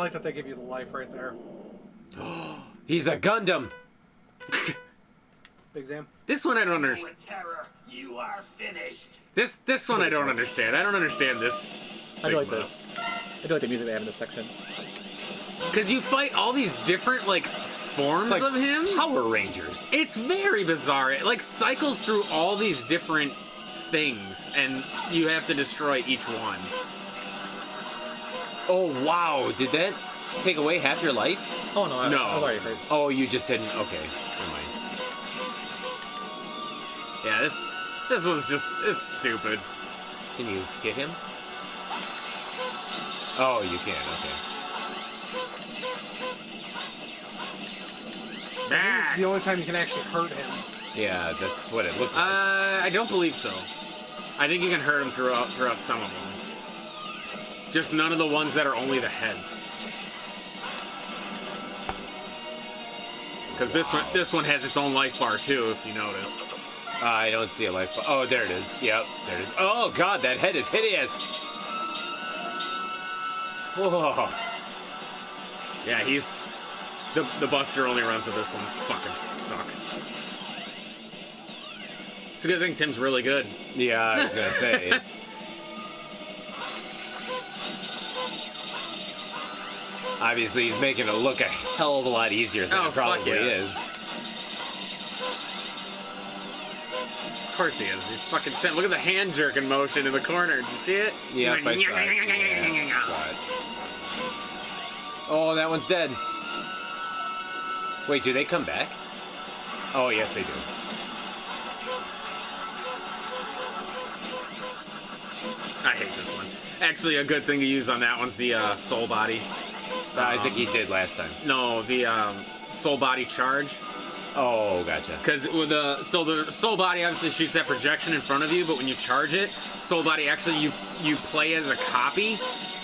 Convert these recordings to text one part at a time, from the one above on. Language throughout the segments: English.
like that they give you the life right there. He's a Gundam. Big Zam. This one I don't understand. Terror, you are finished. This one I don't understand. I don't understand this. I do like the music they have in this section. Because you fight all these different like forms It's like of him. Power Rangers. It's very bizarre. It like cycles through all these different things, and you have to destroy each one. Oh wow! Did that take away half your life? Oh no, No. I was already hurt. Oh, you just didn't. Okay, never mind. Yeah, this one's it's stupid. Can you hit him? Oh, you can. Okay. It's the only time you can actually hurt him. Yeah, that's what it looked like. I don't believe so. I think you can hurt him throughout some of them. Just none of the ones that are only the heads. Because this one has its own life bar too, if you notice. I don't see a life bar. Oh, there it is. Yep, there it is. Oh god, that head is hideous. Whoa. Yeah, he's the Buster only runs to this one. Fucking suck. It's a good thing Tim's really good. Yeah, I was gonna say it's. Obviously, he's making it look a hell of a lot easier than Oh, it probably fuck yeah. is. Of course he is. He's fucking Tim. Look at the hand jerking motion in the corner. Did you see it? Yep, I saw it. Yeah, I saw it. Oh, that one's dead. Wait, do they come back? Oh, yes, they do. I hate this one. Actually, a good thing to use on that one's the soul body. I think he did last time. No, the soul body charge. Oh, gotcha. Because with the soul body obviously shoots that projection in front of you, but when you charge it, soul body actually you play as a copy,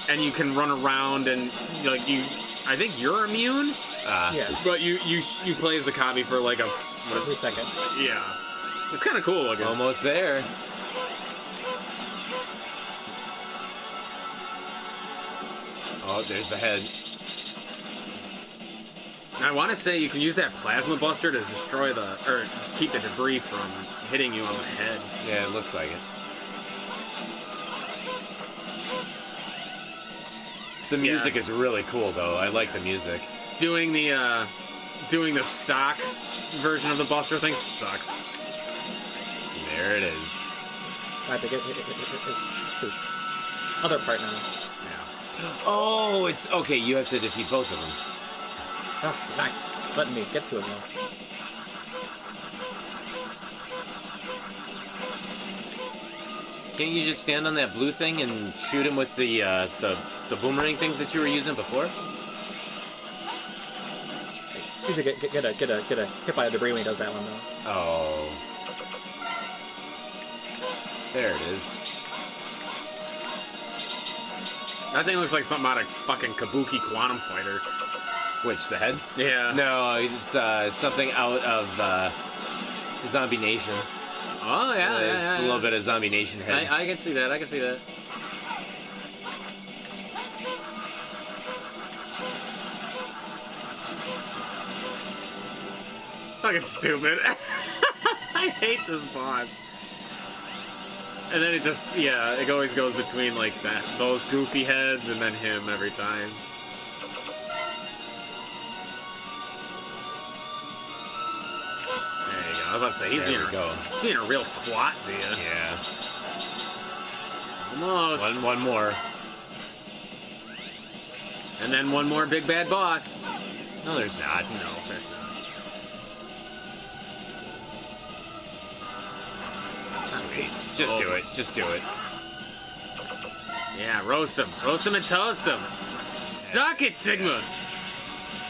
and you can run around and like you. I think you're immune. Yeah. But you play as the copy for like a Every second. Yeah. It's kind of cool looking. Almost there. Oh, there's the head. I want to say you can use that plasma buster to destroy or keep the debris from hitting you on the head. Yeah, it looks like it. The music is really cool, though. I like the music. Doing the stock version of the buster thing sucks. There it is. I have to get his other part now. Yeah. Oh, it's okay. You have to defeat both of them. Oh, she's not letting me get to him though. Can't you just stand on that blue thing and shoot him with the boomerang things that you were using before? Usually get a hit by a debris when he does that one though. Oh. There it is. That thing looks like something out of fucking Kabuki Quantum Fighter. Which, the head? Yeah. No, it's something out of Zombie Nation. Oh, yeah, It's a little bit of Zombie Nation head. I can see that. I can see that. Fucking stupid. I hate this boss. And then it just, yeah, it always goes between like those goofy heads and then him every time. There you go. I was about to say, he's being a real twat to you. Yeah. Almost. One more. And then one more big bad boss. No, there's not. No, there's not. Sweet. Just do it. Just do it. Yeah, roast him. Roast him and toast him. Suck it, Sigma!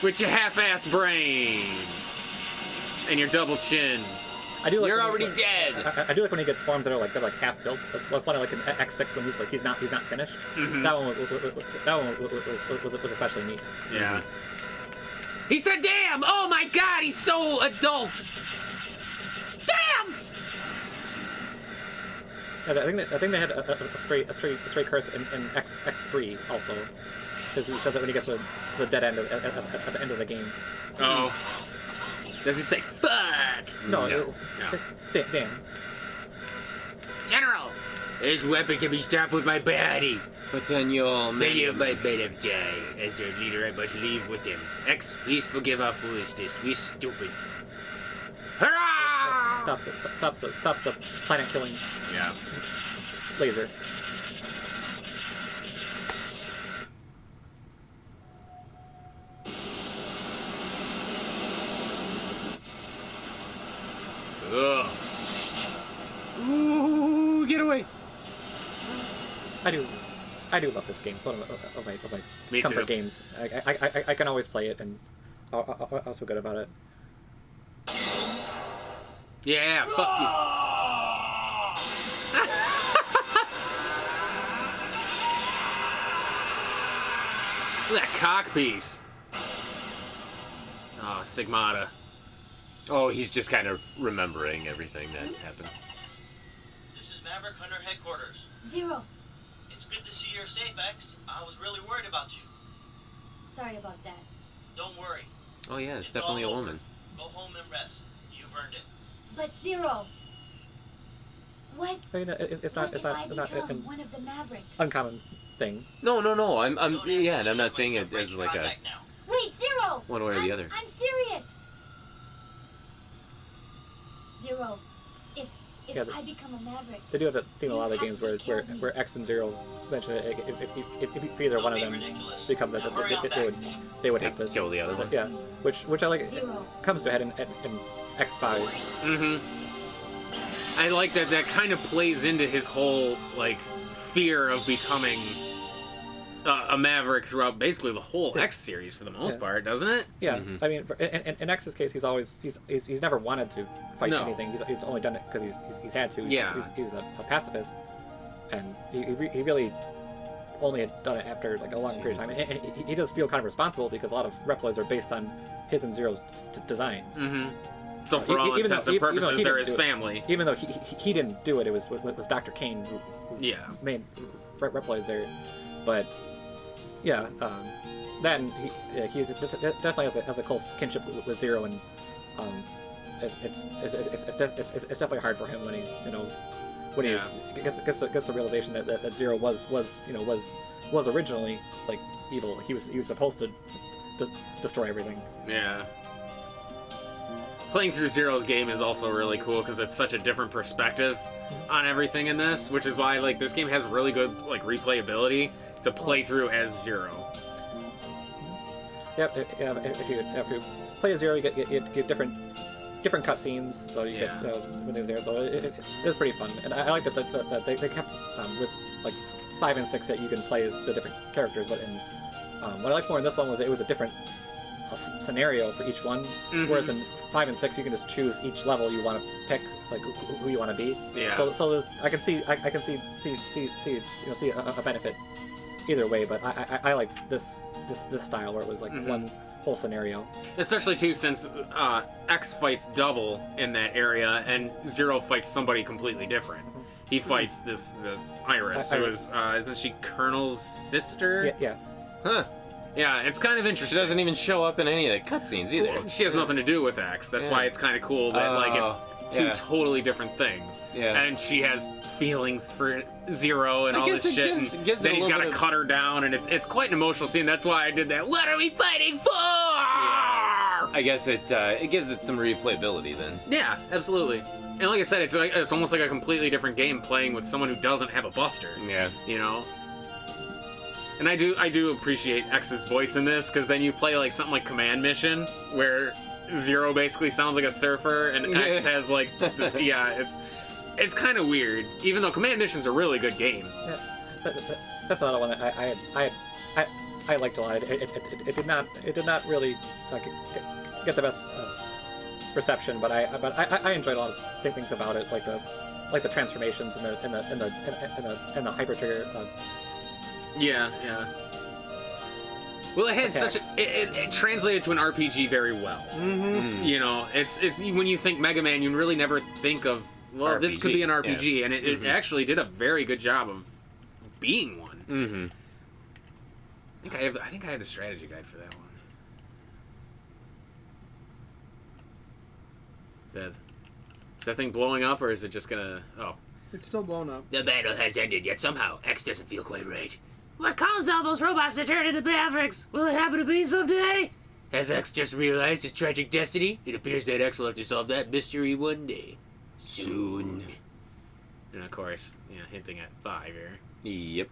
With your half-ass brain. And your double chin. I do like You're when already dead. I do like when he gets forms that are like half built. That's why I like in X6 when he's not finished. Mm-hmm. That one was especially neat. Yeah. He said, "Damn! Oh my God, he's so adult." Damn! Yeah, I think they had a straight curse in X3 also. Because he says it when he gets to the dead end at the end of the game. Oh. Does he say fuck? No. No. Damn. General, this weapon can be stopped with my body. But then you'll Many of my men have died. As their leader, I must leave with them. X, please forgive our foolishness. We stupid. Hurrah! Stops the planet killing Yeah. laser. Ugh. Ooh, get away! I do love this game. It's one of my Me comfort too. games. I can always play it, and I'm also good about it. Yeah, fuck you. Look at that cock piece. Oh, Sigmata. Oh, he's just kind of remembering everything that happened. This is Maverick Hunter Headquarters. Zero. It's good to see you're safe, X. I was really worried about you. Sorry about that. Don't worry. Oh yeah, it's It's definitely a all over. woman. Go home and rest. You've earned it. But Zero. What? I mean, it's What not if I not become an one of the Mavericks? uncommon thing. No. I'm Don't ask yeah, and me I'm not to saying waste it my as break like a contact now. Wait, Zero. one way or the other. I'm serious. Zero. If Yeah, I become a Maverick. They do have that theme in a lot of the games where X and Zero mention it. If either one of them becomes it, they would have to kill the other one. Yeah, which I like. It Zero. comes to a head in X5. Mm-hmm. I like that kind of plays into his whole, like, fear of becoming a Maverick throughout basically the whole X series for the most part, doesn't it? Yeah, Mhm. I mean, in X's case, he's never wanted to fight No. anything. He's only done it because he's had to. Yeah. He was a pacifist, and he really only had done it after like a long period of time. And he does feel kind of responsible because a lot of reploids are based on his and Zero's designs. Mm-hmm. So for all Even though- intents and even though purposes, he they're didn't his do it. family. Even though he didn't do it, it was Dr. Kane who Yeah. made reploids there. But yeah, then he definitely has a close kinship with Zero, and it's definitely hard for him when he when he gets the realization that Zero was originally like evil. He was supposed to destroy everything. Yeah. Playing through Zero's game is also really cool because it's such a different perspective on everything in this, which is why like this game has really good like replayability to play through as Zero. Yep. If you play as Zero, you get different cutscenes. So you get when they're there. So it is pretty fun, and I like that they kept with like 5 and 6 that you can play as the different characters. But in what I liked more in this one was it was a different scenario for each one. Mhm. Whereas in 5 and 6 you can just choose each level you want to pick, like who you want to be. Yeah. So there's, I can see a benefit either way. But I liked this style where it was like one whole scenario. Especially too since X fights double in that area and Zero fights somebody completely different. He fights the Iris, who is isn't she Colonel's sister? Yeah. Huh. Yeah, it's kind of She interesting. doesn't even show up in any of the cutscenes either. Well, she has nothing to do with X. That's why it's kind of cool that like it's two totally different things. Yeah. And she has feelings for Zero and I all guess this it shit. gives- and gives it then a he's little got to bit of- cut her down, and it's quite an emotional scene. That's why I did that. What are we fighting for? I guess it gives it some replayability then. Yeah, absolutely. And like I said, it's almost like a completely different game playing with someone who doesn't have a Buster. Yeah. You know. And I do appreciate X's voice in this, because then you play like something like Command Mission, where Zero basically sounds like a surfer, and X has like this, it's kind of weird. Even though Command Mission's a really good game. Yeah, that's another one that I liked a lot. It did not really like get the best reception, but I enjoyed a lot of things about it, like the transformations and the hyper trigger. Yeah. Well, it had Attacks. such a it translated to an RPG very well. Mm-hmm. You know, it's when you think Mega Man, you really never think of this could be an RPG, and it actually did a very good job of being one. Mm-hmm. I think I have the strategy guide for that one. Is that thing blowing up, or is it just gonna... Oh. It's still blown up. The battle has ended, yet somehow X doesn't feel quite right. What caused all those robots to turn into Mavericks? Will it happen to me someday? Has X just realized his tragic destiny? It appears that X will have to solve that mystery one day. Soon. And of course, hinting at 5 here. Yep.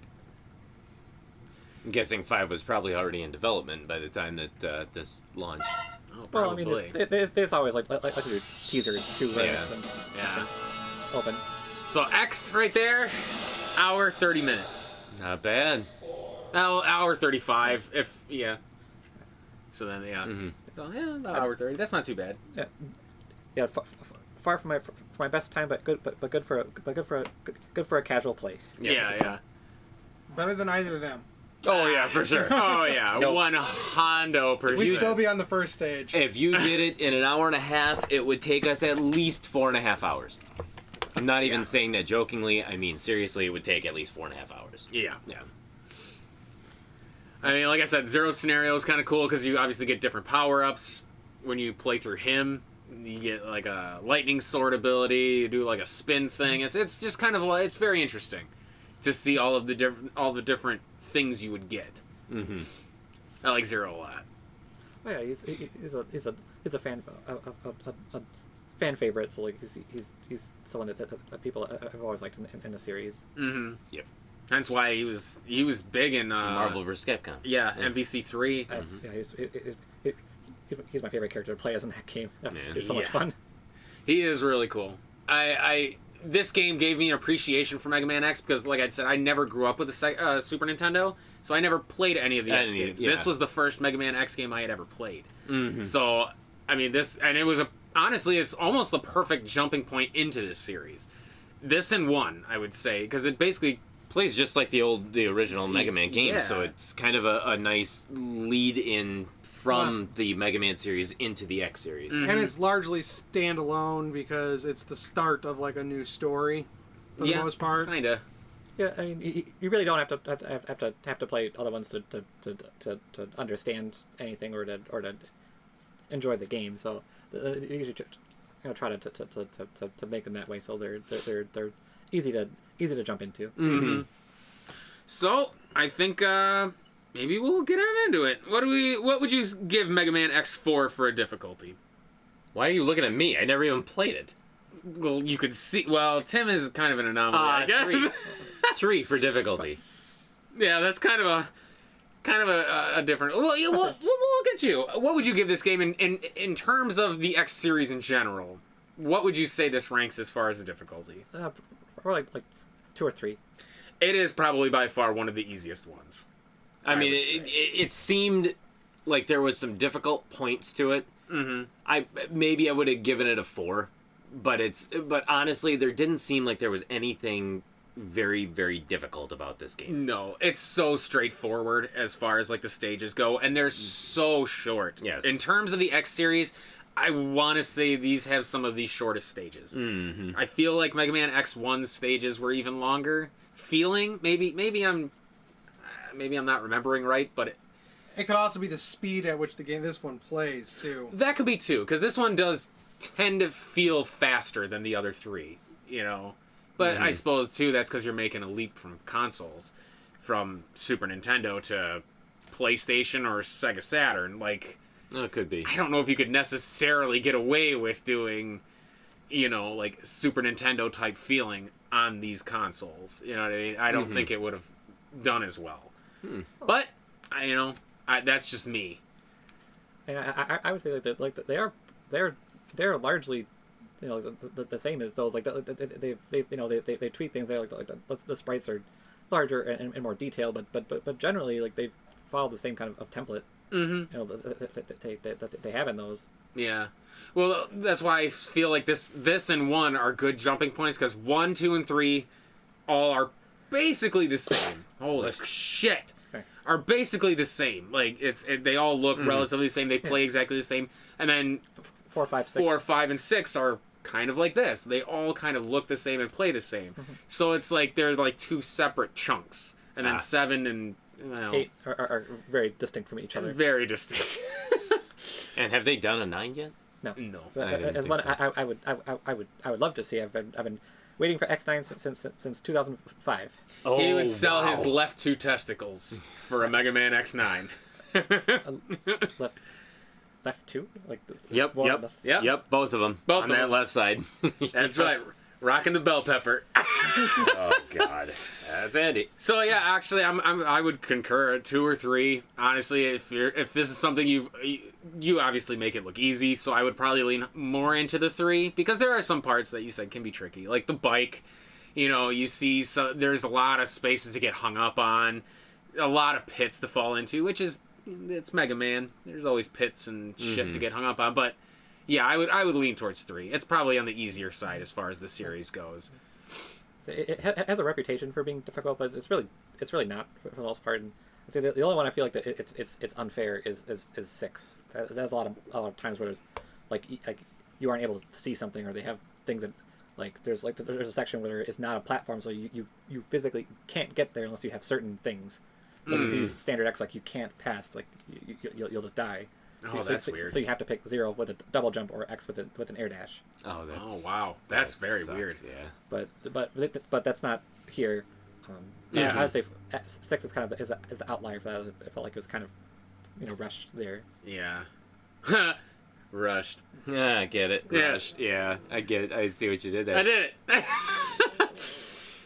I'm guessing 5 was probably already in development by the time that this launched. Oh, Well, I probably. mean, there's always like to do teasers too, right? Yeah. Yeah. Open. So X right there, hour 30 minutes. Not bad. Well, hour 35, So then, Mhm. So, about hour 30. That's not too bad. Yeah, far from my best time, but good for a casual play. Yes. Yeah. Better than either of them. Oh, yeah, for sure. Oh, yeah. Nope. 100%. We'd still be on the first stage. If you did it in an hour and a half, it would take us at least 4.5 hours. I'm not even saying that jokingly. I mean, seriously, it would take at least 4.5 hours. Yeah. Yeah. I mean, like I said, Zero Scenario is kind of cool because you obviously get different power-ups when you play through him. You get like a lightning sword ability. You do like a spin thing. It's just kind of it's very interesting to see all the different things you would get. Mm-hmm. I like Zero a lot. Oh yeah, he's a fan a fan favorite. So like he's someone that people have always liked in the series. Mm-hmm. Yep. Hence why he was big in Marvel vs. Capcom. Yeah, MVC3. Yeah, he's my favorite character to play as in that game. It's so much Yeah. fun. He is really cool. This game gave me an appreciation for Mega Man X because, like I said, I never grew up with a Super Nintendo, so I never played any of the X games. Yeah. This was the first Mega Man X game I had ever played. Mm-hmm. So, I mean, honestly, it's almost the perfect jumping point into this series. This and 1, I would say, because it basically Plays just like the original Mega Man game, Yeah. so it's kind of a nice lead in from the Mega Man series into the X series. And it's largely standalone because it's the start of like a new story for the most part. Kinda. Yeah, I mean, you really don't have to play other ones to understand anything or to enjoy the game. So you usually try to make them that way, so they're easy to jump into. Mm-hmm. So I think maybe we'll get on into it. What would you give Mega Man X4 for a difficulty? Why are you looking at me? I never even played it. Well, you could see. Well, Tim is kind of an anomaly, I guess. 3. 3 for difficulty. Yeah, that's kind of a different. Well, we'll get you. What would you give this game in terms of the X series in general? What would you say this ranks as far as the difficulty? Probably like 2 or 3. It is probably by far one of the easiest ones. I mean, would say. it seemed like there was some difficult points to it. Mm-hmm. I would have given it a 4, but honestly, there didn't seem like there was anything very, very difficult about this game. No, it's so straightforward as far as like the stages go, and they're so short. Yes. In terms of the X series, I want to say these have some of the shortest stages. Mm-hmm. I feel like Mega Man X1's stages were even longer. Maybe I'm not remembering right, but It could also be the speed at which this one plays too. that could be too, because this one does tend to feel faster than the other 3, But I suppose too that's because you're making a leap from consoles, from Super Nintendo to PlayStation or Sega Saturn. Like, Oh, it could be. I don't know if you could necessarily get away with doing, like Super Nintendo type feeling on these consoles. You know what I mean? I don't think it would have done as well. But that's just me. And I would say that they're largely the same as those. Like they tweak things. They like the sprites are larger and more detailed, but generally like they follow the same kind of template. Mm-hmm. That they have in those. Yeah. Well, that's why I feel like this and 1 are good jumping points, because 1, 2, and 3 all are basically the same. Holy shit! Okay. Are basically the same. Like they all look relatively the same. They play exactly the same. And then 4, 5, 6. 4, 5, and 6 are kind of like this. They all kind of look the same and play the same. So it's like they're like 2 separate chunks. And then 7 and Well, 8 are very distinct from each other. very distinct. And have they done a 9 yet? No. No. I didn't As think one, so. I would love to see. I've been waiting for X9 since 2005. Oh, He would sell wow. his left 2 testicles for a Mega Man X9. Left 2, like the Yep, one yep, left- yep, both of them. Both on of that them. left side. That's right. Rocking the bell pepper. Oh God, that's Andy. So yeah, actually, I would concur at 2 or 3. Honestly, if this is something you obviously make it look easy, so I would probably lean more into the 3 because there are some parts that you said can be tricky, like the bike. You know, you see there's a lot of spaces to get hung up on, a lot of pits to fall into, which is it's Mega Man. There's always pits and shit to get hung up on, but yeah, I would lean towards 3. It's probably on the easier side as far as the series goes. It has a reputation for being difficult, but it's really not for the most part. And I'd say the only one I feel like that it's unfair is 6. There's a lot of times where there's like you aren't able to see something, or they have things that there's a section where it's not a platform, so you physically can't get there unless you have certain things. So if you use standard X, you can't pass, you'll just die. Oh, that's weird. So you have to pick 0 with a double jump or X with an air dash. Oh, that's, Oh wow, that's that very sucks, weird. Yeah. But that's not here. Yeah. I would say 6 is kind of is the outlier for that. I felt like it was kind of rushed there. Yeah. Rushed. Yeah, I get it. Yeah. Rush. Yeah, I get it. I see what you did there. I did it.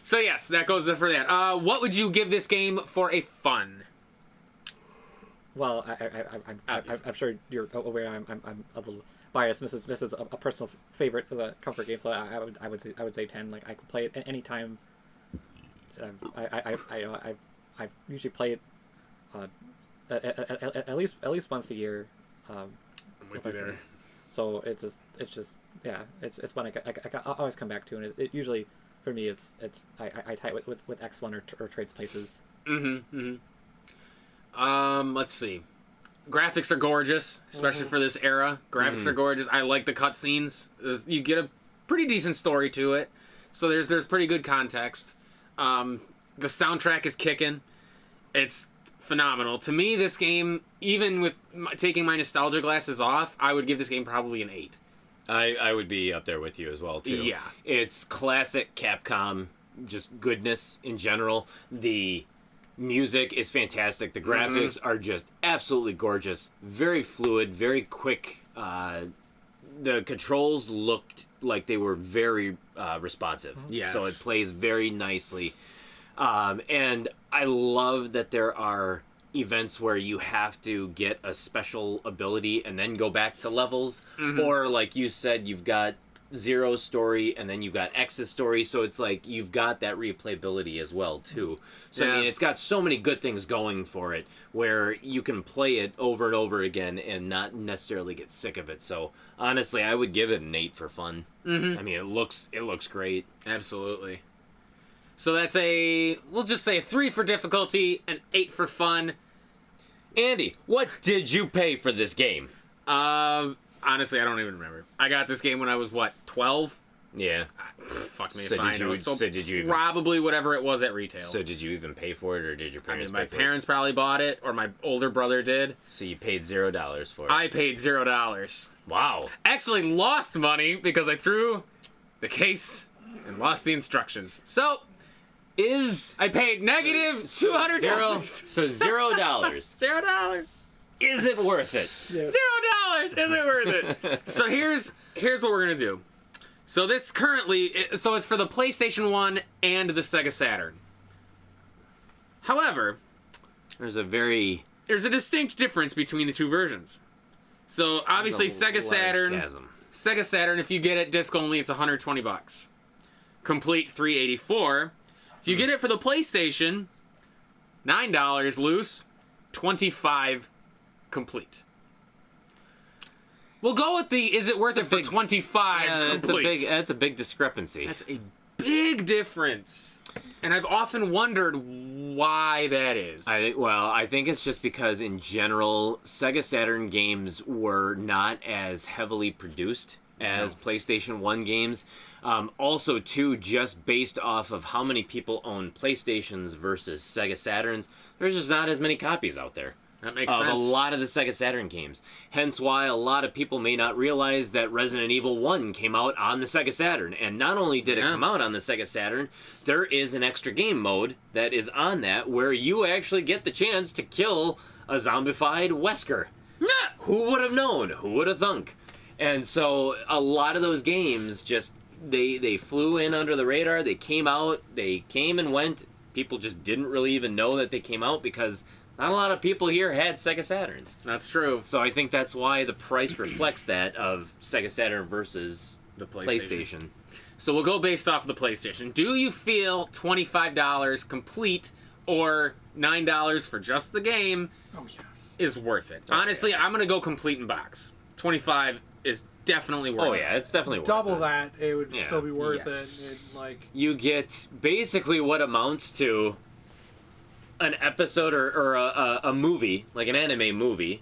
So yes, that goes there for that. What would you give this game for a fun? Well, Obviously. I'm sure you're aware I'm a little biased. This is a personal favorite as a comfort game, so I would say 10. I can play it at any time. I usually play it at least once a year. I'm with you there. So it's just it's one I always come back to, and it usually for me I tie it with X1 or Trades Places. Let's see. Graphics are gorgeous, especially for this era. Graphics are gorgeous. I like the cutscenes. You get a pretty decent story to it, so there's pretty good context. The soundtrack is kicking. It's phenomenal. To me, this game, even with taking my nostalgia glasses off, I would give this game probably an 8. I would be up there with you as well, too. Yeah. It's classic Capcom, just goodness in general. The music is fantastic. The graphics are just absolutely gorgeous. Very fluid, very quick. The controls looked like they were very responsive. Yes. So it plays very nicely. And I love that there are events where you have to get a special ability and then go back to levels. Or like you said, you've got Zero's story and then you've got X's story, so it's like you've got that replayability as well too. So I mean, it's got so many good things going for it where you can play it over and over again and not necessarily get sick of it. So honestly, I would give it an 8 for fun. I mean, it looks great. Absolutely. So that's we'll just say a 3 for difficulty, an 8 for fun. Andy, what did you pay for this game? Honestly, I don't even remember. I got this game when I was, 12? Yeah. Fuck me So if I did you- know. so did you even- probably whatever it was at retail. So did you even pay for it, or did your I parents mean, my pay for parents probably bought it, or my older brother did. it? So you paid $0 for it. I paid $0. Wow. Actually lost money because I threw the case and lost the instructions. So, I paid negative $200. So $0. $0. Is it worth it? $0. Is it worth it? So here's what we're gonna do. So this so it's for the PlayStation 1 and the Sega Saturn. However, There's a distinct difference between the two versions. So obviously Sega Saturn, Sega Saturn, if you get it disc only, it's $120. Complete $384. If you get it for the PlayStation, $9 loose, $25 complete. We'll go with the is it worth it for $25 complete. That's a big discrepancy. That's a big difference. And I've often wondered why that is. I think it's just because in general, Sega Saturn games were not as heavily produced as PlayStation 1 games. Also, too, just based off of how many people own PlayStations versus Sega Saturns, there's just not as many copies out there. That makes Of sense. a lot of the Sega Saturn games. Hence why a lot of people may not realize that Resident Evil 1 came out on the Sega Saturn. And not only did it come out on the Sega Saturn, there is an extra game mode that is on that where you actually get the chance to kill a zombified Wesker. Who would have known? Who would have thunk? And so a lot of those games just, they flew in under the radar. They came out. They came and went. People just didn't really even know that they came out because not a lot of people here had Sega Saturns. That's true. So I think that's why the price reflects that of Sega Saturn versus The PlayStation. So we'll go based off the PlayStation. Do you feel $25 complete or $9 for just the game Oh, yes. is worth it? Honestly, I'm going to go complete in box. 25 is definitely worth it. Oh yeah, it's definitely worth Double it. that, it would Yeah. still be worth Yes. it. It. Like, You get basically what amounts to an episode or a movie, like an anime movie.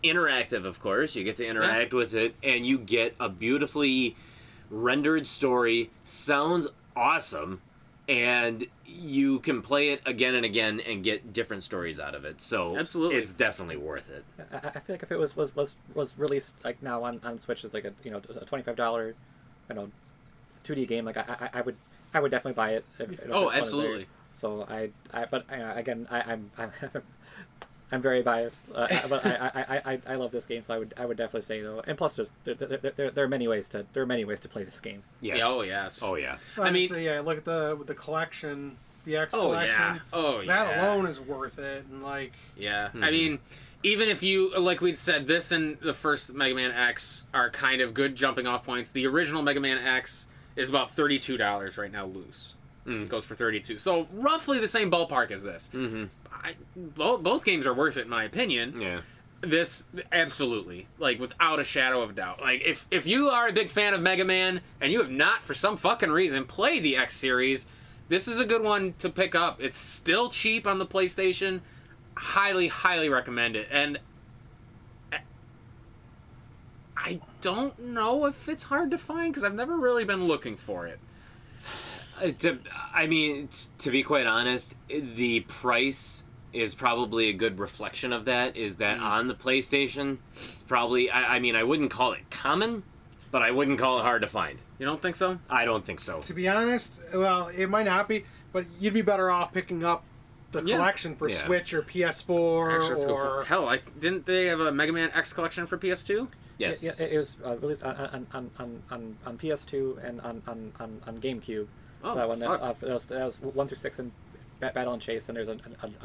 Interactive, of course. You get to interact with it, and you get a beautifully rendered story. Sounds awesome, and you can play it again and again and get different stories out of it. So Absolutely. it's definitely worth it. I feel like if it was released like now on Switch as like a a $25 2D game, like I would definitely buy it. If Oh, it's one of their- absolutely. So but again I'm very biased, but I love this game, so I would definitely say though. And plus, there are many ways to play this game. Yes. Yeah, oh, yes. Oh yeah. I mean- honestly, yeah, look at with the collection, the X Oh, collection. yeah. Oh, That yeah. alone is worth it, and like, Yeah. I mean, even if you, like we'd said, this and the first Mega Man X are kind of good jumping off points. The original Mega Man X is about $32 right now loose. It goes for $32. So roughly the same ballpark as this. Mm-hmm. Both games are worth it, in my opinion. Yeah. This, absolutely. Like, without a shadow of a doubt. Like, if you are a big fan of Mega Man, and you have not, for some fucking reason, played the X series, this is a good one to pick up. It's still cheap on the PlayStation. Highly, highly recommend it. And I don't know if it's hard to find, because I've never really been looking for it. To be quite honest, the price is probably a good reflection of that. Is that on the PlayStation, it's probably, I wouldn't call it common, but I wouldn't call it hard to find. You don't think so? I don't think so. to be honest, well, it might not be, but you'd be better off picking up the Yeah. collection for Yeah. Switch or PS4 Actually, let's go for or hell, didn't they have a Mega Man X collection for PS2? Yes. Yeah, it was released on PS2 and on GameCube. Oh, That one, fuck. that was 1 through 6 in Battle and Chase, and there's a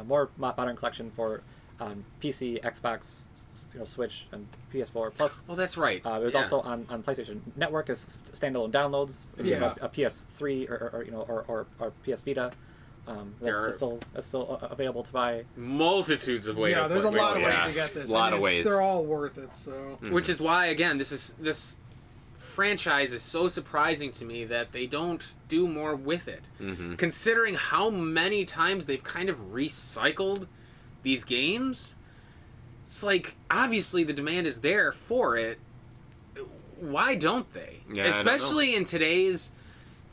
more modern collection for PC, Xbox, Switch, and PS4. Plus, Oh, that's right. it was Yeah. also on PlayStation Network as standalone downloads. If you have Yeah. a PS3 or PS Vita. That's still available to buy. Multitudes of ways. yeah, there's a lot of ways yeah. to get this. A lot and of ways. They're all worth it. So Which is why, again, this franchise is so surprising to me that they don't do more with it. Mm-hmm. Considering how many times they've kind of recycled these games, it's like, obviously the demand is there for it. Why don't they? Yeah, I don't Especially in today's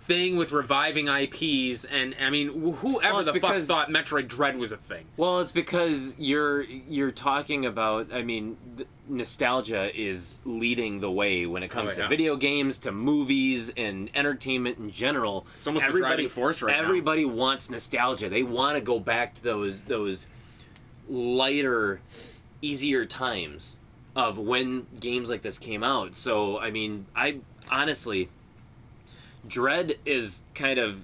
thing with reviving IPs, and I mean, whoever Well, it's the fuck because- thought Metroid Dread was a thing? Well, it's because you're talking about. Nostalgia is leading the way when it comes Oh, yeah. to video games, to movies, and entertainment in general. It's almost the driving force right now. Everybody wants nostalgia. They want to go back to those lighter, easier times of when games like this came out. So, I honestly, Dread is kind of.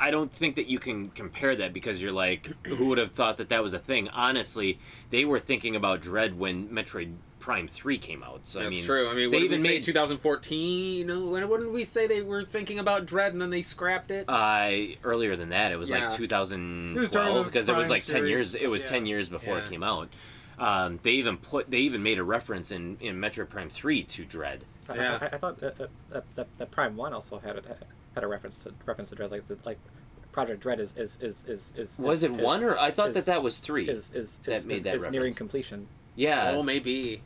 I don't think that you can compare that because you're like, who would have thought that was a thing? Honestly, they were thinking about Dread when Metroid Prime 3 came out. So That's true. I mean, they what did even we say, made 2014? When did we say they were thinking about Dread and then they scrapped it? earlier than that. It was Yeah. like It was during 2012 the because it was Prime like 10 years. series. It was Yeah. 10 years before Yeah. it came out. They even made a reference in Metroid Prime 3 to Dread. Yeah. I thought that Prime 1 also had a reference to Dread, like Project Dread is Was it one or I thought is- that was 3? is that made that nearing reference. completion. Yeah. Oh, maybe.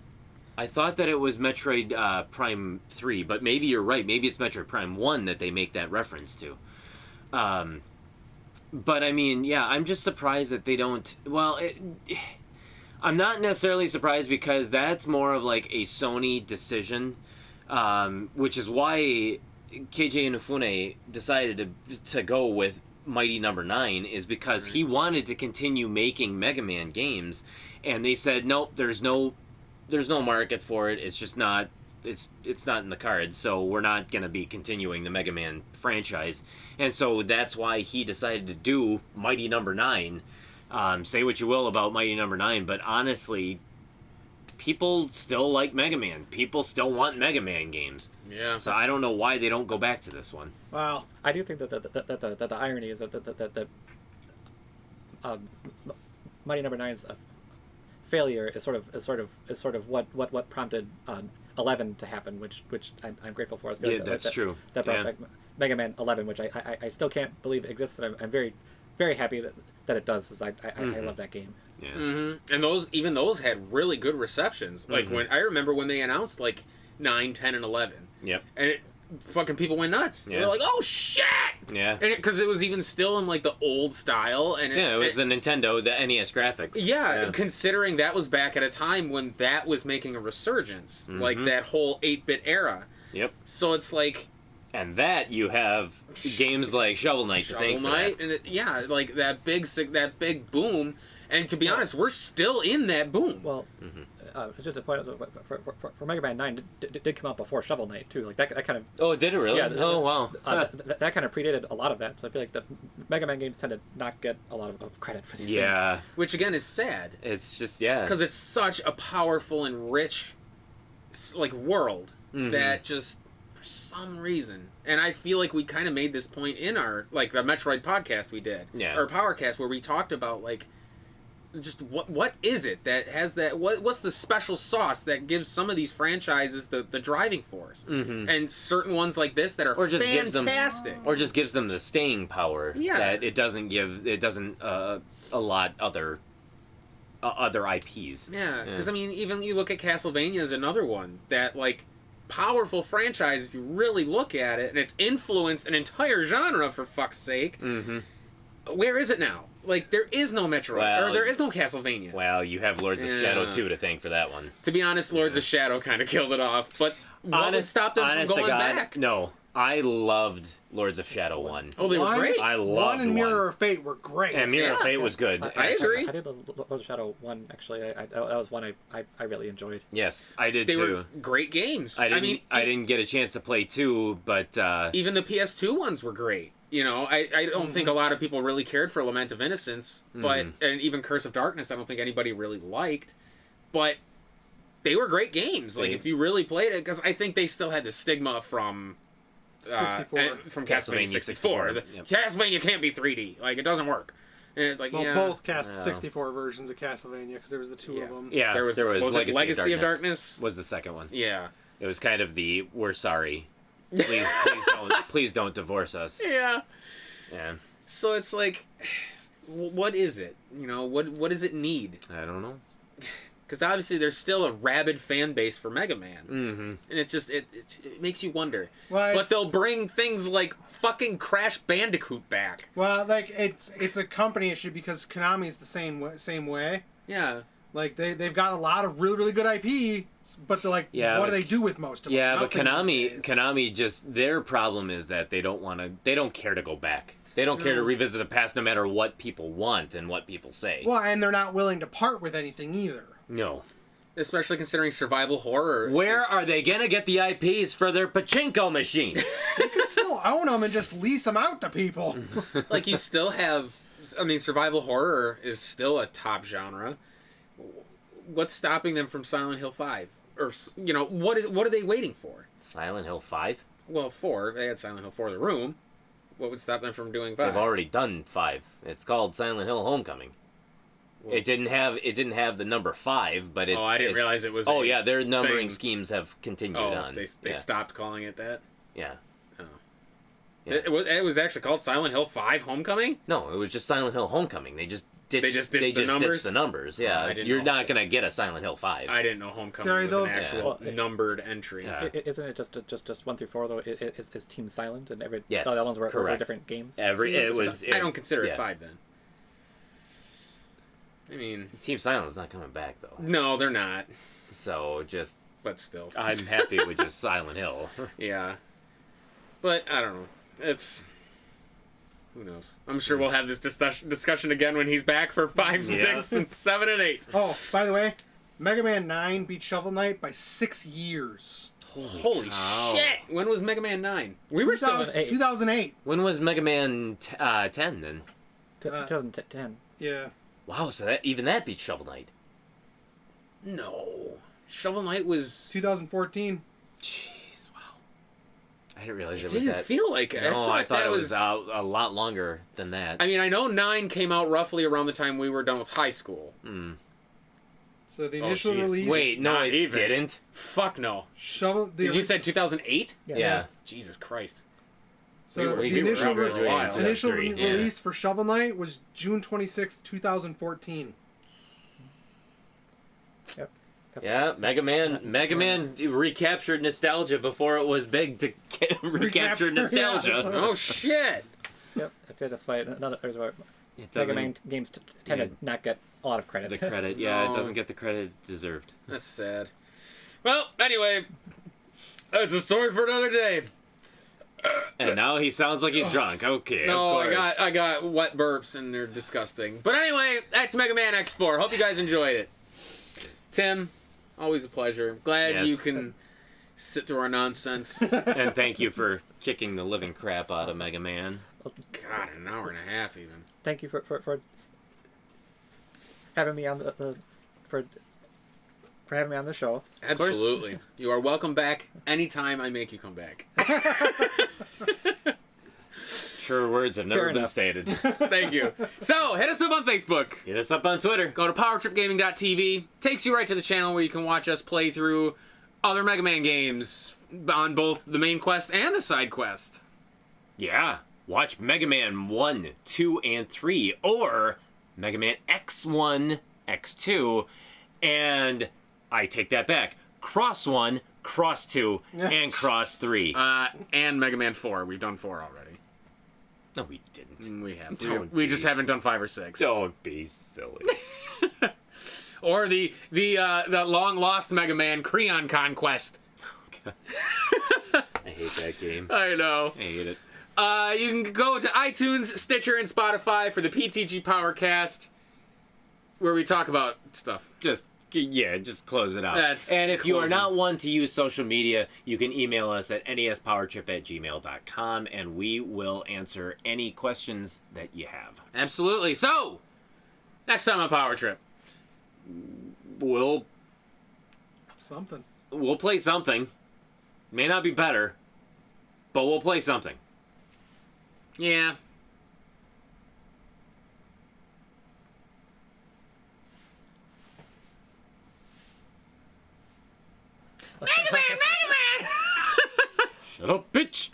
I thought that it was Metroid Prime 3, but maybe you're right. Maybe it's Metroid Prime 1 that they make that reference to. But I mean, yeah, I'm just surprised that they don't. Well, I'm not necessarily surprised because that's more of like a Sony decision, which is why KJ Inafune decided to go with Mighty Number 9 is because he wanted to continue making Mega Man games, and they said nope, there's no market for it. It's just not. It's not in the cards, so we're not going to be continuing the Mega Man franchise. And so that's why he decided to do Mighty Number 9. Say what you will about Mighty Number 9, but honestly, people still like Mega Man. People still want Mega Man games. Yeah. So I don't know why they don't go back to this one. Wow. I do think that the irony is that Mighty Number 9's failure is sort of what prompted 11 to happen, which I'm grateful for. Yeah, that's true. That brought Mega Man 11, which I still can't believe exists, and I'm very, very happy that it does, because I love that game. Yeah. Mm-hmm. And those had really good receptions. Like when I remember when they announced like 9, 10, and 11. Yep. And fucking people went nuts. Yeah. They were like, "Oh shit!" Yeah. And because it was even still in like the old style, and It was the Nintendo, the NES graphics. Yeah, considering that was back at a time when that was making a resurgence, like that whole 8-bit era. Yep. So it's like, and that you have games like Shovel Knight to thank Shovel for Knight, that. and like that big boom. And to be honest, we're still in that boom. Well, just to point out, for Mega Man 9 did come out before Shovel Knight too. Like that kind of. Oh, did it really? Yeah. Oh, wow. That kind of predated a lot of that. So I feel like the Mega Man games tend to not get a lot of credit for these things. Yeah. Which again is sad. It's just, yeah. Because it's such a powerful and rich, like, world that just, for some reason, and I feel like we kind of made this point in our, like, the Metroid podcast we did. Yeah. Or Powercast, where we talked about, like, just what is it that has that, what's the special sauce that gives some of these franchises the driving force? And certain ones like this that are Or just fantastic. gives them the staying power that it doesn't allot other IPs. Yeah, because I mean, even you look at Castlevania as another one that, like, powerful franchise if you really look at it, and it's influenced an entire genre, for fuck's sake. Where is it now? Like, there is no Metroid, or there is no Castlevania. Well, you have Lords of Shadow 2 to thank for that one. To be honest, Lords of Shadow kind of killed it off, but what would stop them from going back? No, I loved Lords of Shadow 1. Oh, they were great. I loved 1 and Mirror 1. of Fate were great. And Mirror of Fate was good. I agree. I did the Lords of Shadow 1, actually. That was one I really enjoyed. Yes, I did They too. were great games. I didn't get a chance to play 2, but even the PS2 ones were great. You know, I don't think a lot of people really cared for Lament of Innocence, but and even Curse of Darkness, I don't think anybody really liked. But they were great games. Like, if you really played it, because I think they still had the stigma from 64. From Castlevania 64. Castlevania can't be 3D. Like, it doesn't work. And it's like, Well, both cast 64 versions of Castlevania, because there was the two of them. yeah, there was Legacy of Darkness. was the second one. Yeah. It was kind of the we're sorry. Please don't divorce us. Yeah. Yeah. So it's like, what is it? You know, what does it need? I don't know. Because obviously there's still a rabid fan base for Mega Man. Mm-hmm. And it's just, it makes you wonder. Well, but they'll bring things like fucking Crash Bandicoot back. Well, like, it's a company issue, because Konami's the same way. Yeah. Like, they've got a lot of really, really good IP, but they're like, what do they do with most of them? Yeah, but Nothing these days. Konami just, their problem is that they don't care to go back. They don't care to revisit the past, no matter what people want and what people say. Well, and they're not willing to part with anything either. No. Especially considering survival horror. Where are they gonna get the IPs for their pachinko machine? You can still own them and just lease them out to people. Like, you still have, I mean, survival horror is still a top genre. What's stopping them from Silent Hill 5? Or, you know, what are they waiting for? Silent Hill 5? Well, 4. They had Silent Hill 4 The Room. What would stop them from doing 5? They've already done 5. It's called Silent Hill Homecoming. Well, it didn't have the number 5, but it's... Oh, I didn't realize it was Oh, yeah, their numbering thing. schemes have continued on. They stopped calling it that? Yeah. Oh. Yeah. It was actually called Silent Hill 5 Homecoming? No, it was just Silent Hill Homecoming. They just ditched, ditched the numbers? ditched the numbers. Yeah, I didn't you're know. not gonna get a Silent Hill 5. I didn't know Homecoming Sorry, was an though. actual Yeah. numbered entry. Yeah. Isn't it just 1 through 4 though? Is Team Silent and every Yes, all the other ones were correct. different games? I don't consider yeah. it 5 then. I mean, Team Silent's not coming back though. no, they're not. So just But still, I'm happy with just Silent Hill. yeah. But I don't know. It's who knows. I'm sure we'll have this discussion again when he's back for 5, Yeah. 6, and 7, and 8. Oh, by the way, Mega Man 9 beat Shovel Knight by 6 years. Holy cow. shit! When was Mega Man 9? We were still. 2008. When was Mega Man 10 then? 2010. Yeah. Wow, so that beat Shovel Knight. No. Shovel Knight was. 2014. Jeez, wow. I didn't realize It it was didn't that. feel like it. No, I thought that it was a lot longer than that. I mean, I know 9 came out roughly around the time we were done with high school. So the Oh, initial jeez. release. Wait, no, Not it even. didn't. Fuck no. Shovel. Did you said 2008? Yeah. Jesus Christ. So we the were initial, graduating in 2003, initial yeah. release for Shovel Knight was June 26th, 2014. Yep. Yeah, Mega Man recaptured nostalgia before it was big to recapture Recapture, nostalgia. yeah, so- Oh shit. Yep. I feel that's why It Mega doesn't Man games tend yeah. to not get a lot of credit. the credit. Yeah, No. it doesn't get the credit it deserved. That's sad. Well, anyway, that's a story for another day. And now he sounds like he's drunk. Okay, No, of course. I got wet burps and they're disgusting. But anyway, that's Mega Man X4. Hope you guys enjoyed it. Tim, always a pleasure. Glad Yes. you can sit through our nonsense. And thank you for kicking the living crap out of Mega Man. God, an hour and a half even. Thank you for having me on for having me on the show. Absolutely. You are welcome back anytime I make you come back. Sure words have never Fair been enough. stated. Thank you. So, hit us up on Facebook. Hit us up on Twitter. Go to powertripgaming.tv. Takes you right to the channel where you can watch us play through other Mega Man games on both the main quest and the side quest. Yeah. Watch Mega Man 1, 2, and 3, or Mega Man X1, X2, and I take that back. Cross 1, Cross 2, and Cross 3. And Mega Man 4. We've done 4 already. No, we didn't. We have. Don't We be. just haven't done 5 or 6. Don't be silly. Or the long lost Mega Man Creon Conquest. I hate that game. I know. I hate it. You can go to iTunes, Stitcher, and Spotify for the PTG Powercast, where we talk about stuff. Just close it out. That's and if you are closing. not one to use social media, you can email us at nespowertrip@gmail.com, and we will answer any questions that you have. Absolutely. So, next time on Power Trip. We'll Something. play something. May not be better, but we'll play something. Yeah. Shut up, bitch!